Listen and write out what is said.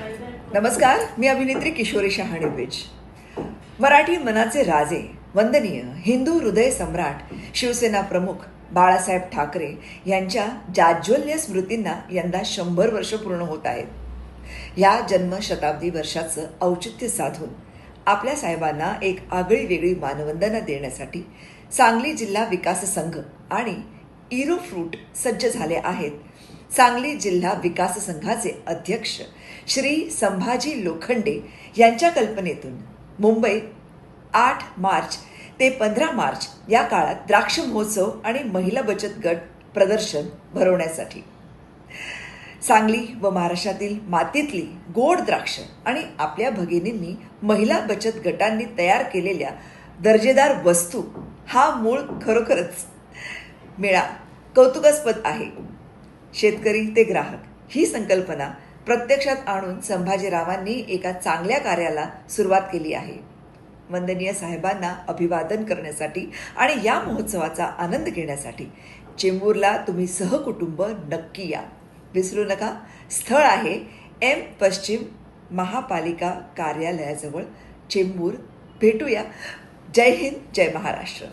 नमस्कार, मी अभिनेत्री किशोरी शहाणे बेज. मराठी मनाचे राजे, वंदनीय हिंदू हृदय सम्राट, शिवसेना प्रमुख बाळासाहेब ठाकरे यांच्या जाज्वल्य स्मृतींना यंदा 100 वर्ष पूर्ण होत आहेत. या जन्मशताब्दी वर्षाचं औचित्य साधून आपल्या साहेबांना एक आगळी वेगळी मानवंदना देण्यासाठी सांगली जिल्हा विकास संघ आणि इरो फ्रूट सज्ज झाले आहेत. सांगली जिल्हा विकास संघाचे अध्यक्ष श्री संभाजी लोखंडे यांच्या कल्पनेतून मुंबईत 8 मार्च ते 15 मार्च या काळात द्राक्ष महोत्सव आणि महिला बचत गट प्रदर्शन भरवण्यासाठी सांगली व महाराष्ट्रातील मातीतली गोड द्राक्ष आणि आपल्या भगिनींनी महिला बचत गटांनी तयार केलेल्या दर्जेदार वस्तू हा मूळ खरोखरच मेळा कौतुकास्पद आहे. शेतकरी ते ग्राहक ही संकल्पना प्रत्यक्षात आणून संभाजीरावांनी एका चांगल्या कार्याला सुरुवात केली आहे. वंदनीय साहेबांना अभिवादन करण्यासाठी आणि या महोत्सवाचा आनंद घेण्यासाठी चेंबूरला तुम्ही सहकुटुंब नक्की या. विसरू नका. स्थळ आहे एम पश्चिम महापालिका कार्यालयाजवळ, चेंबूर. भेटूया. जय हिंद, जय महाराष्ट्र.